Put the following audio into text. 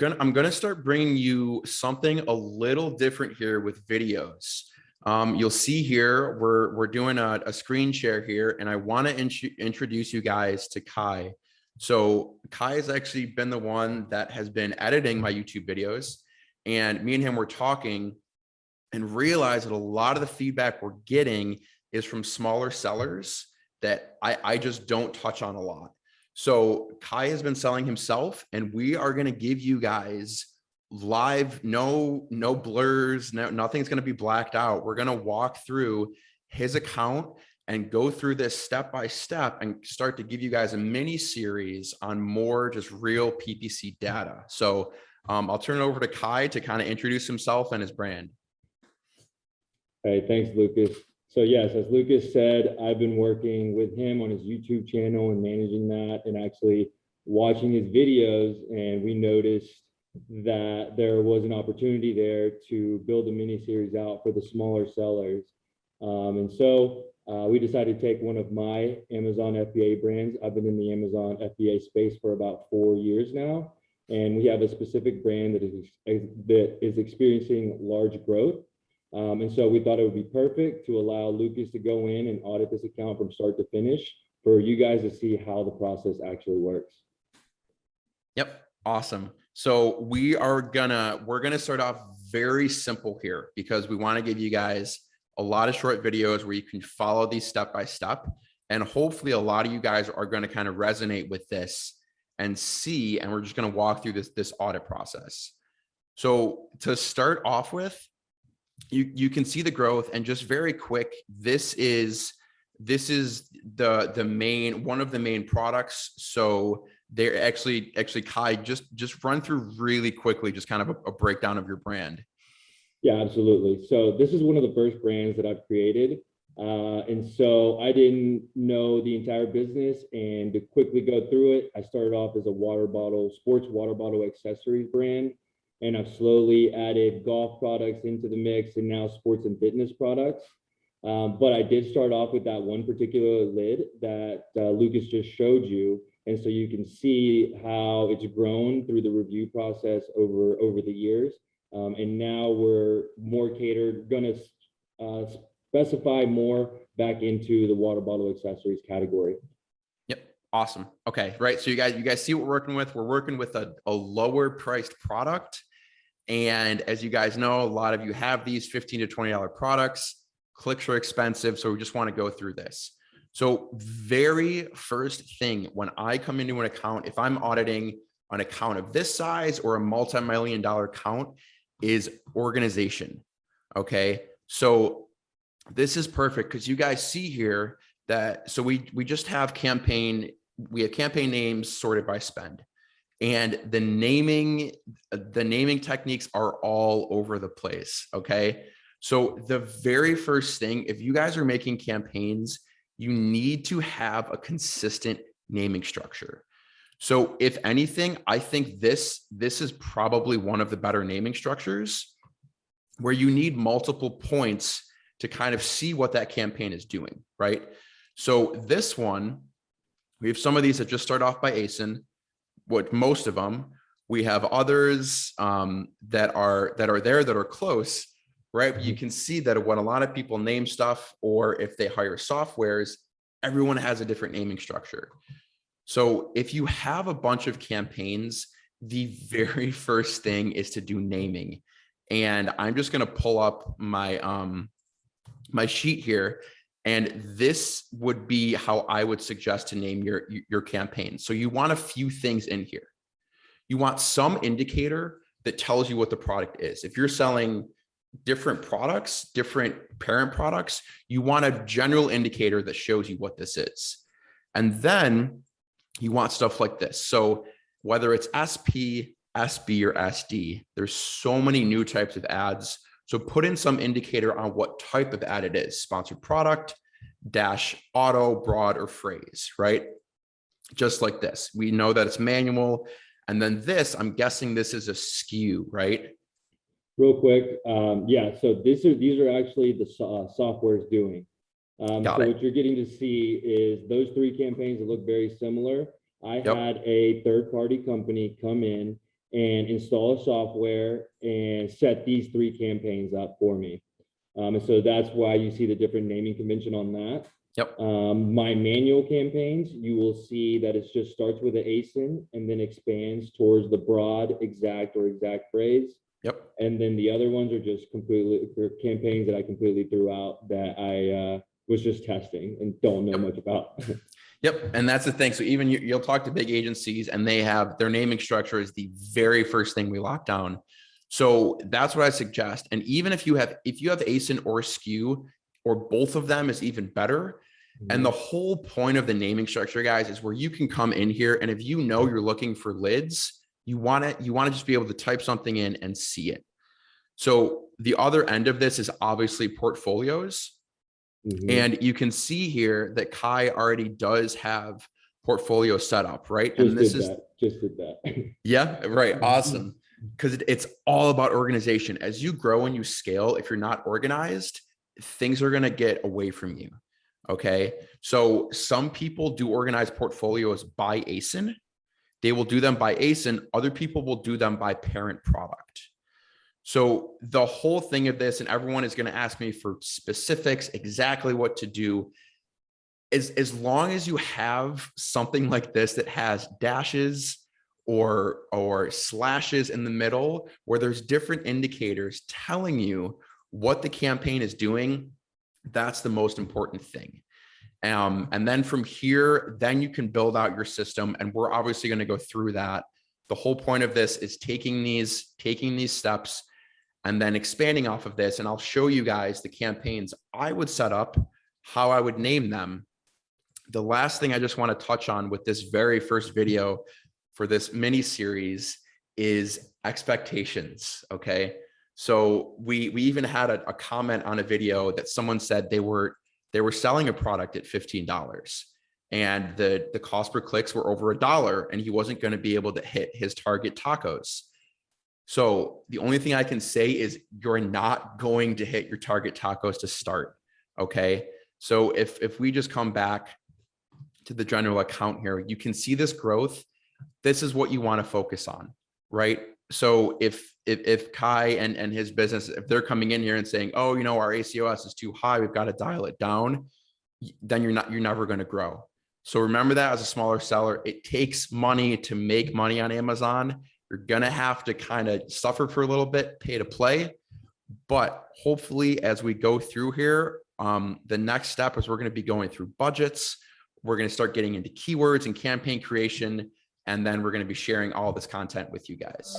I'm gonna start bringing you something a little different here with videos. You'll see here we're doing a screen share here, and I want to introduce you guys to Kai. So Kai has actually been the one that has been editing my YouTube videos, and me and him were talking and realized that a lot of the feedback we're getting is from smaller sellers that I just don't touch on a lot. So Kai has been selling himself, and we are going to give you guys live, no blurs, nothing's going to be blacked out. We're going to walk through his account and go through this step by step and start to give you guys a mini series on more just real PPC data. So I'll turn it over to Kai to kind of introduce himself and his brand. Hey, thanks, Lucas. So yes, as Lucas said, I've been working with him on his YouTube channel and managing that, and actually watching his videos, and we noticed that there was an opportunity there to build a mini series out for the smaller sellers. And so we decided to take one of my Amazon FBA brands. I've been in the Amazon FBA space for about 4 years now, and we have a specific brand that is experiencing large growth. And so we thought it would be perfect to allow Lucas to go in and audit this account from start to finish for you guys to see how the process actually works. Yep. Awesome. So we're gonna start off very simple here, because we want to give you guys a lot of short videos where you can follow these step by step. And hopefully a lot of you guys are going to kind of resonate with this and see, and we're just going to walk through this audit process. So to start off with, you can see the growth, and just very quick, this is the main, one of the main products. So they're actually Kai, just run through really quickly, just kind of a breakdown of your brand. Yeah, absolutely. So this is one of the first brands that I've created. And so I didn't know the entire business, and to quickly go through it, I started off as a sports water bottle accessories brand. And I've slowly added golf products into the mix, and now sports and fitness products. But I did start off with that one particular lid that Lucas just showed you. And so you can see how it's grown through the review process over the years. And now we're more catered, going to specify more back into the water bottle accessories category. Yep. Awesome. Okay. Right. So you guys see what we're working with. We're working with a lower priced product. And as you guys know, a lot of you have these $15 to $20 products. Clicks are expensive. So we just want to go through this. So very first thing, when I come into an account, if I'm auditing an account of this size or a multi-million-dollar account, is organization. Okay. So this is perfect, because you guys see here that, so we just have campaign names sorted by spend. And the naming techniques are all over the place. Okay. So the very first thing, if you guys are making campaigns, you need to have a consistent naming structure. So if anything, I think this is probably one of the better naming structures, where you need multiple points to kind of see what that campaign is doing, right? So this one, we have some of these that just start off by ASIN. What most of them, we have others that are close, right? You can see that when a lot of people name stuff, or if they hire softwares, everyone has a different naming structure. So if you have a bunch of campaigns, the very first thing is to do naming. And I'm just going to pull up my my sheet here. And this would be how I would suggest to name your campaign. So you want a few things in here. You want some indicator that tells you what the product is. If you're selling different products, different parent products, you want a general indicator that shows you what this is. And then you want stuff like this. So whether it's SP, SB, or SD, there's so many new types of ads. So put in some indicator on what type of ad it is: sponsored product, dash, auto, broad, or phrase, right? Just like this. We know that it's manual. And then this, I'm guessing this is a SKU, right? Real quick, yeah, so these are actually the software's doing. So what you're getting to see is those three campaigns that look very similar. I had a third-party company come in and install a software and set these 3 campaigns up for me. And so that's why you see the different naming convention on that. Yep. My manual campaigns, you will see that it just starts with an ASIN and then expands towards the broad, exact phrase. Yep. And then the other ones are just completely campaigns that I completely threw out that I was just testing and don't know much about. Yep. And that's the thing. So even you'll talk to big agencies and they have their naming structure is the very first thing we lock down. So that's what I suggest. And even if you have ASIN or SKU or both of them is even better. And the whole point of the naming structure, guys, is where you can come in here. And if you know you're looking for lids, you want to just be able to type something in and see it. So the other end of this is obviously portfolios. And you can see here that Kai already does have portfolio set up, right? Just and this did that. Yeah, right. Awesome. Because it's all about organization. As you grow and you scale, if you're not organized, things are going to get away from you. Okay. So some people do organize portfolios by ASIN. They will do them by ASIN. Other people will do them by parent product. So the whole thing of this, and everyone is going to ask me for specifics, exactly what to do, is as long as you have something like this that has dashes or slashes in the middle, where there's different indicators telling you what the campaign is doing, that's the most important thing. And then from here, then you can build out your system. And we're obviously going to go through that. The whole point of this is taking these steps and then expanding off of this. And I'll show you guys the campaigns I would set up, how I would name them. The last thing I just want to touch on with this very first video for this mini series is expectations. Okay. So we even had a comment on a video that someone said they were selling a product at $15 and the cost per clicks were over $1 and he wasn't going to be able to hit his target tacos. So the only thing I can say is you're not going to hit your target tacos to start. Okay. So if we just come back to the general account here, you can see this growth. This is what you want to focus on, right? So if Kai and his business, if they're coming in here and saying, oh, you know, our ACOS is too high, we've got to dial it down, then you're never going to grow. So remember that as a smaller seller, it takes money to make money on Amazon. You're going to have to kind of suffer for a little bit, pay to play. But hopefully as we go through here, the next step is we're going to be going through budgets. We're going to start getting into keywords and campaign creation. And then we're going to be sharing all this content with you guys.